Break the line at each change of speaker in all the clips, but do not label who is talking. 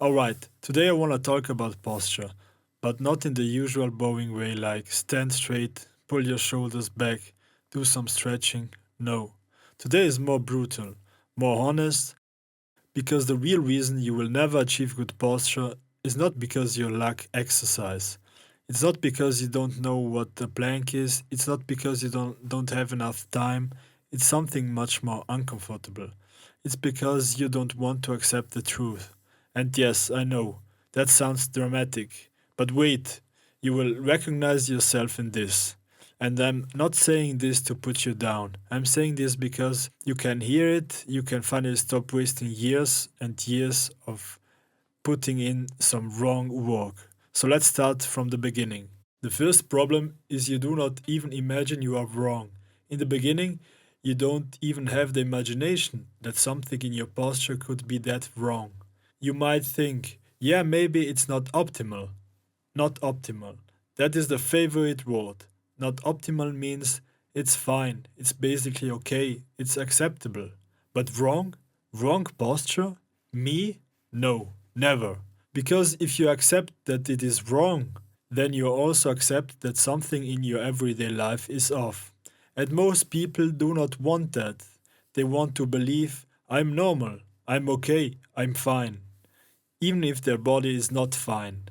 Alright, today I want to talk about posture, but not in the usual boring way like stand straight, pull your shoulders back, do some stretching. No. Today is more brutal, more honest, because the real reason you will never achieve good posture is not because you lack exercise. It's not because you don't know what the plank is, it's not because you don't have enough time, it's something much more uncomfortable. It's because you don't want to accept the truth. And yes, I know, that sounds dramatic. But wait, you will recognize yourself in this. And I'm not saying this to put you down. I'm saying this because you can hear it, you can finally stop wasting years and years of putting in some wrong work. So let's start from the beginning. The first problem is you do not even imagine you are wrong. In the beginning, you don't even have the imagination that something in your posture could be that wrong. You might think, yeah, maybe it's not optimal. Not optimal. That is the favorite word. Not optimal means it's fine, it's basically okay, it's acceptable. But wrong? Wrong posture? Me? No, never. Because if you accept that it is wrong, then you also accept that something in your everyday life is off. And most people do not want that. They want to believe, I'm normal, I'm okay, I'm fine, even if their body is not fine.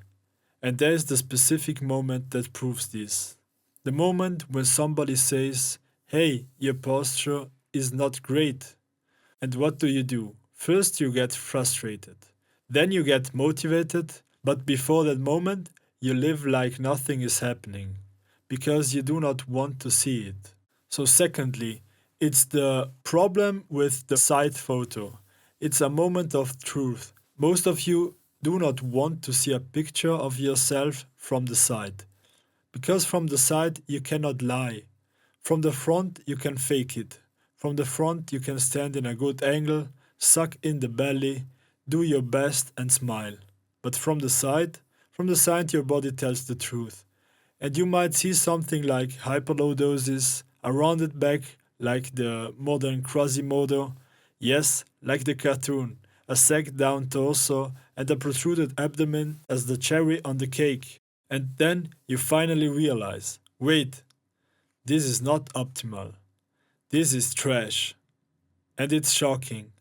And there is the specific moment that proves this. The moment when somebody says, hey, your posture is not great. And what do? First, you get frustrated. Then you get motivated. But before that moment, you live like nothing is happening because you do not want to see it. So, secondly, it's the problem with the side photo. It's a moment of truth. Most of you do not want to see a picture of yourself from the side. Because from the side you cannot lie. From the front you can fake it. From the front you can stand in a good angle, suck in the belly, do your best and smile. But from the side your body tells the truth. And you might see something like hyperlordosis, a rounded back like the modern Quasimodo, yes, like the cartoon, a sagged down torso, and a protruded abdomen as the cherry on the cake. And then you finally realize wait, this is not optimal. This is trash. And it's shocking.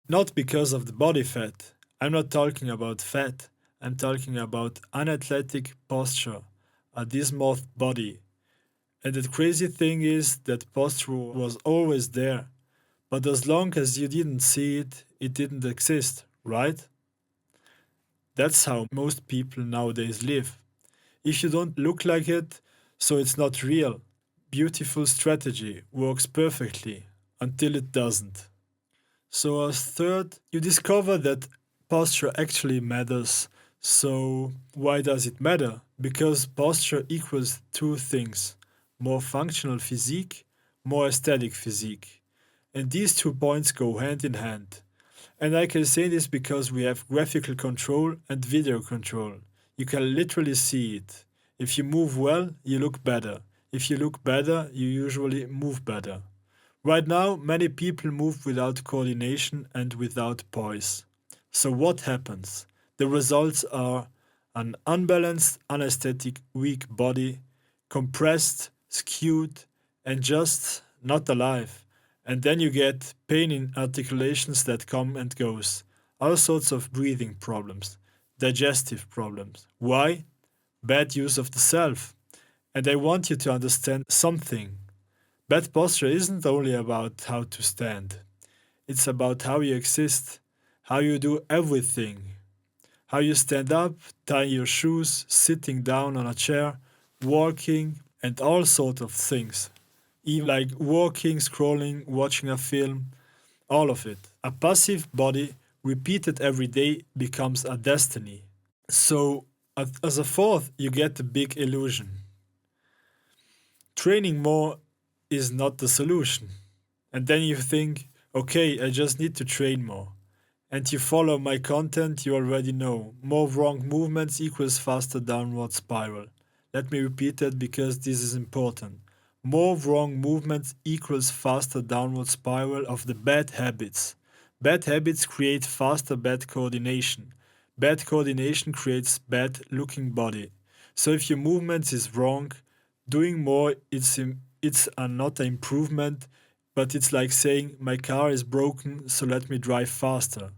Not because of the body fat. I'm not talking about fat. I'm talking about unathletic posture, a dysmorphed body. And the crazy thing is that posture was always there. But as long as you didn't see it, it didn't exist, right? That's how most people nowadays live. If you don't look like it, so it's not real. Beautiful strategy works perfectly until it doesn't. So, as third, you discover that posture actually matters. So, why does it matter? Because posture equals two things: more functional physique, more aesthetic physique. And these 2 points go hand in hand. And I can say this because we have graphical control and video control. You can literally see it. If you move well, you look better. If you look better, you usually move better. Right now, many people move without coordination and without poise. So, what happens? The results are an unbalanced, unaesthetic, weak body, compressed, skewed, and just not alive. And then you get pain in articulations that come and goes, all sorts of breathing problems, digestive problems. Why? Bad use of the self. And I want you to understand something. Bad posture isn't only about how to stand, it's about how you exist, how you do everything. How you stand up, tie your shoes, sitting down on a chair, walking, and all sorts of things. Even like walking, scrolling, watching a film, all of it. A passive body, repeated every day, becomes a destiny. So, as a fourth, you get the big illusion. Training more is not the solution. And then you think, okay, I just need to train more. And you follow my content, you already know. More wrong movements equals faster downward spiral. Let me repeat that because this is important. More wrong movements equals faster downward spiral of the bad habits. Bad habits create faster bad coordination. Bad coordination creates bad looking body. So if your movement is wrong, doing more it's not an improvement, but it's like saying my car is broken, so let me drive faster.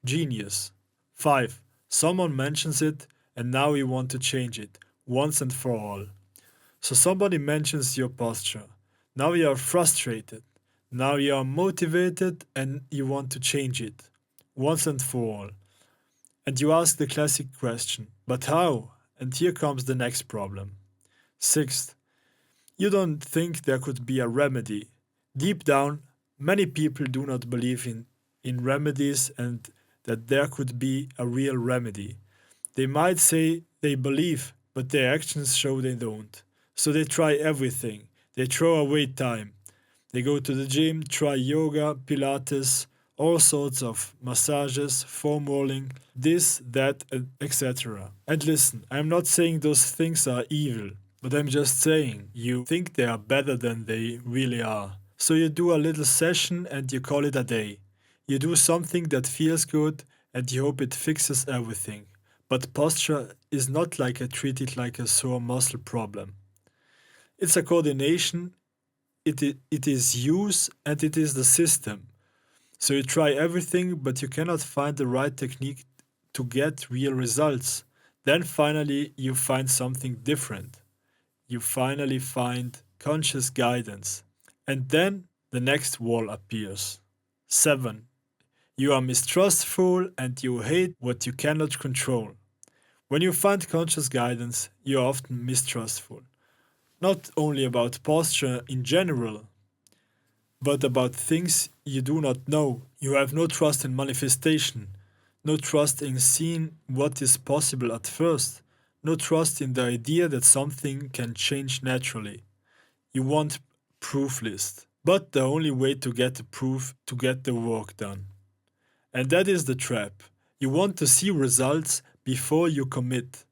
Genius. 5. Someone mentions it and now you want to change it once and for all. So somebody mentions your posture. Now you are frustrated. Now you are motivated and you want to change it once and for all. And you ask the classic question, but how? And here comes the next problem. Sixth, you don't think there could be a remedy. Deep down, many people do not believe in remedies and that there could be a real remedy. They might say they believe, but their actions show they don't. So they try everything. They throw away time. They go to the gym, try yoga, Pilates, all sorts of massages, foam rolling, this, that, etc. And listen, I'm not saying those things are evil, but I'm just saying you think they are better than they really are. So you do a little session and you call it a day. You do something that feels good and you hope it fixes everything. But posture is not like I treat it like a sore muscle problem. It's a coordination, it is use, and it is the system. So you try everything, but you cannot find the right technique to get real results. Then finally, you find something different. You finally find conscious guidance. And then the next wall appears. 7. You are mistrustful and you hate what you cannot control. When you find conscious guidance, you are often mistrustful. Not only about posture in general, but about things you do not know. You have no trust in manifestation, no trust in seeing what is possible at first, no trust in the idea that something can change naturally. You want proof list. But the only way to get the proof to get the work done. And that is the trap. You want to see results before you commit.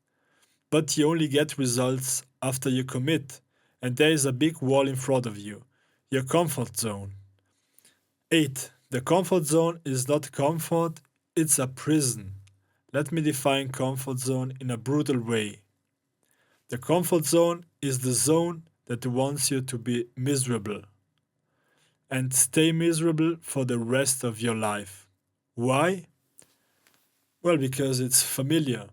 But you only get results after you commit. And there is a big wall in front of you. Your comfort zone. 8. The comfort zone is not comfort, it's a prison. Let me define comfort zone in a brutal way. The comfort zone is the zone that wants you to be miserable and stay miserable for the rest of your life. Why? Well, because it's familiar.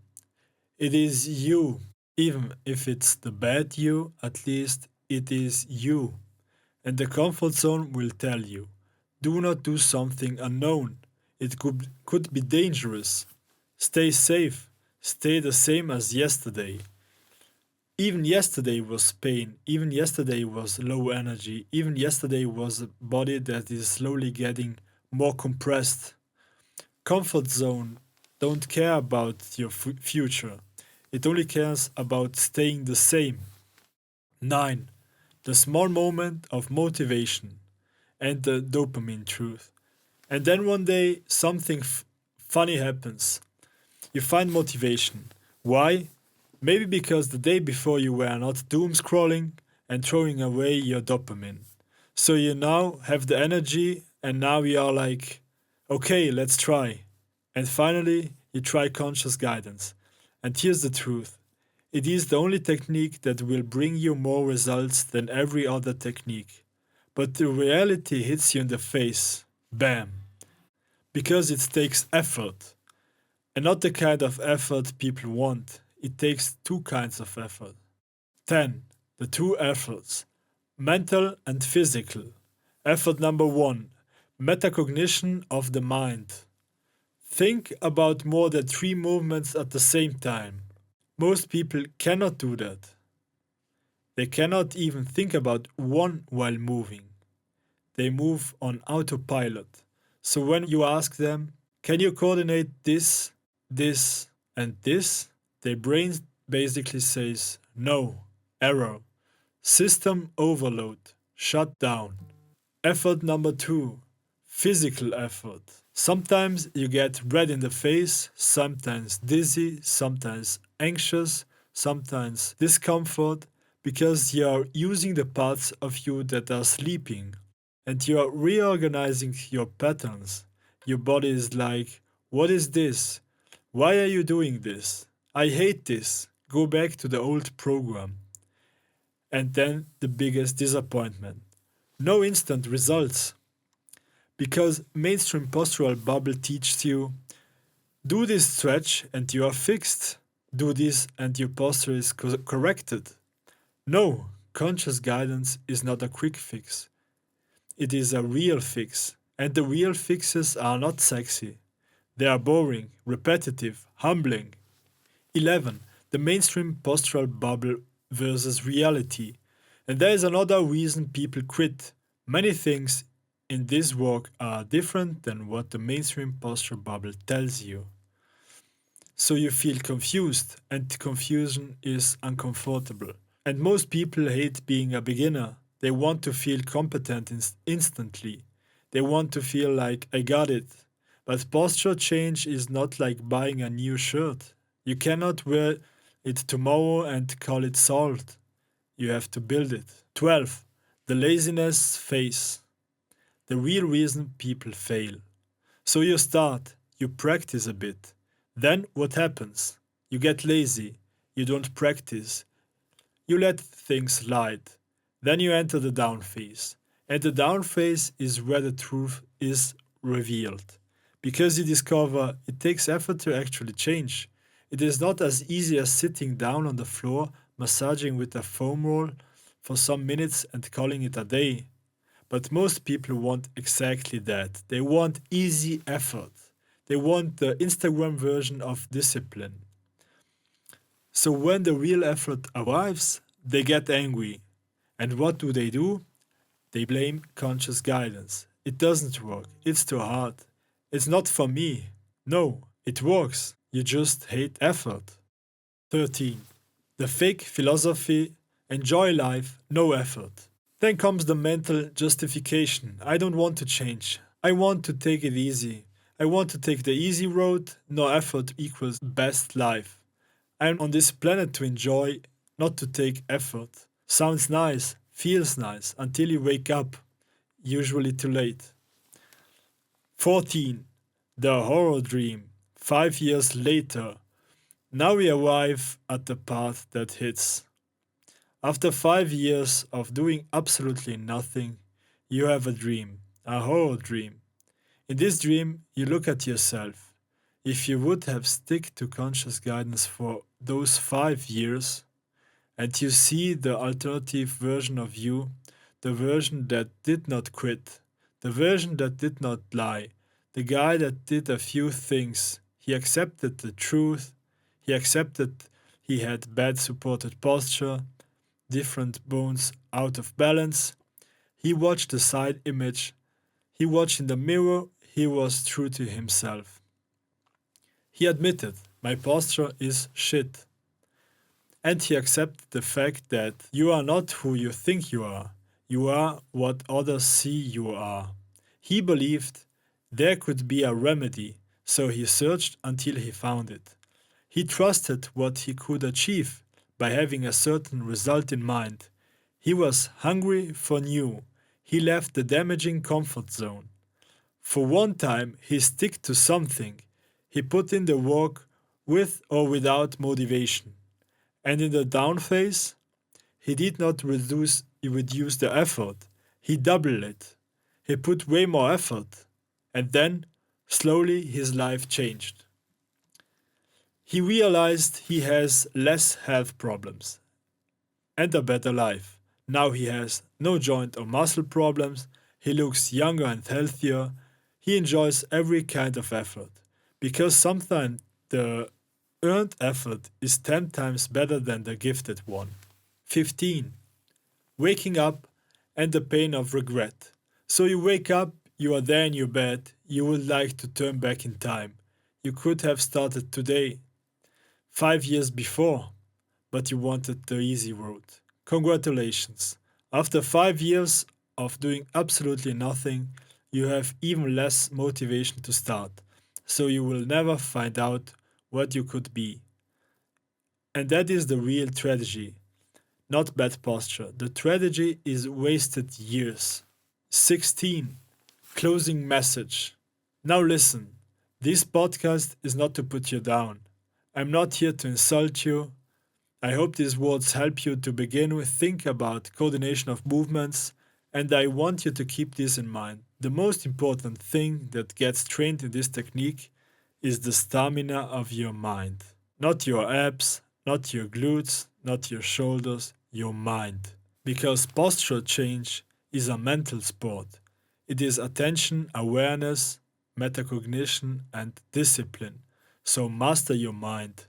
It is you. Even if it's the bad you, at least it is you. And the comfort zone will tell you do not do something unknown. It could be dangerous. Stay safe. Stay the same as yesterday. Even yesterday was pain. Even yesterday was low energy. Even yesterday was a body that is slowly getting more compressed. Comfort zone don't care about your future. It only cares about staying the same. 9. The small moment of motivation and the dopamine truth. And then one day something funny happens. You find motivation. Why? Maybe because the day before you were not doom scrolling and throwing away your dopamine. So you now have the energy and now you are like, okay, let's try. And finally, you try conscious guidance. And here's the truth. It is the only technique that will bring you more results than every other technique. But the reality hits you in the face. Bam. Because it takes effort. And not the kind of effort people want. It takes two kinds of effort. 10. The two efforts. Mental and physical. Effort number 1. Metacognition of the mind. Think about more than 3 movements at the same time. Most people cannot do that. They cannot even think about one while moving. They move on autopilot. So when you ask them, can you coordinate this, this, and this? Their brain basically says, no, error, system overload, shut down. Effort number 2, physical effort. Sometimes you get red in the face, sometimes dizzy, sometimes anxious, sometimes discomfort, because you are using the parts of you that are sleeping and you are reorganizing your patterns. Your body is like, what is this? Why are you doing this? I hate this. Go back to the old program. And then the biggest disappointment. No instant results. Because mainstream postural bubble teaches you do this stretch and you are fixed. Do this and your posture is corrected. No, conscious guidance is not a quick fix. It is a real fix. And the real fixes are not sexy. They are boring, repetitive, humbling. 11. The mainstream postural bubble versus reality. And there is another reason people quit. Many things in this work are different than what the mainstream postural bubble tells you. So you feel confused, and confusion is uncomfortable. And most people hate being a beginner. They want to feel competent instantly. They want to feel like I got it. But posture change is not like buying a new shirt. You cannot wear it tomorrow and call it solved. You have to build it. 12. The laziness phase. The real reason people fail. So you start, you practice a bit. Then what happens? You get lazy. You don't practice. You let things slide. Then you enter the down phase. And the down phase is where the truth is revealed. Because you discover it takes effort to actually change. It is not as easy as sitting down on the floor, massaging with a foam roll for some minutes and calling it a day. But most people want exactly that. They want easy effort. They want the Instagram version of discipline. So when the real effort arrives, they get angry. And what do? They blame conscious guidance. It doesn't work. It's too hard. It's not for me. No, it works. You just hate effort. 13. The fake philosophy enjoy life, no effort. Then comes the mental justification. I don't want to change. I want to take it easy. I want to take the easy road. No effort equals best life. I'm on this planet to enjoy, not to take effort. Sounds nice, feels nice, until you wake up, usually too late. 14. The horror dream. 5 years later. Now we arrive at the part that hits. After 5 years of doing absolutely nothing, you have a dream, a horror dream. In this dream, you look at yourself. If you would have stick to conscious guidance for those 5 years, and you see the alternative version of you, the version that did not quit, the version that did not lie, the guy that did a few things. He accepted the truth, he accepted he had bad supported posture, different bones out of balance. He watched the side image, he watched in the mirror, he was true to himself. He admitted, my posture is shit. And he accepted the fact that you are not who you think you are what others see you are. He believed there could be a remedy, so he searched until he found it. He trusted what he could achieve by having a certain result in mind. He was hungry for new. He left the damaging comfort zone. For one time, he stick to something. He put in the work with or without motivation. And in the down phase, he did not reduce the effort. He doubled it. He put way more effort. And then, slowly, his life changed. He realized he has less health problems and a better life. Now he has no joint or muscle problems. He looks younger and healthier. He enjoys every kind of effort. Because sometimes the earned effort is 10 times better than the gifted one. 15. Waking up and the pain of regret. So you wake up, you are there in your bed, you would like to turn back in time. You could have started today, 5 years before, but you wanted the easy road. Congratulations. After 5 years of doing absolutely nothing, you have even less motivation to start, so you will never find out what you could be. And that is the real tragedy, not bad posture. The tragedy is wasted years. 16. Closing message. Now listen. This podcast is not to put you down. I'm not here to insult you. I hope these words help you to begin with think about coordination of movements, and I want you to keep this in mind. The most important thing that gets trained in this technique is the stamina of your mind. Not your abs, not your glutes, not your shoulders, your mind. Because posture change is a mental sport. It is attention, awareness, metacognition, and discipline. So master your mind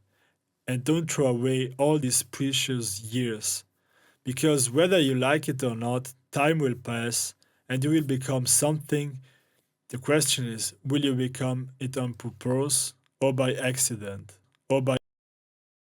and don't throw away all these precious years. Because whether you like it or not, time will pass and you will become something. The question is, will you become it on purpose or by accident or by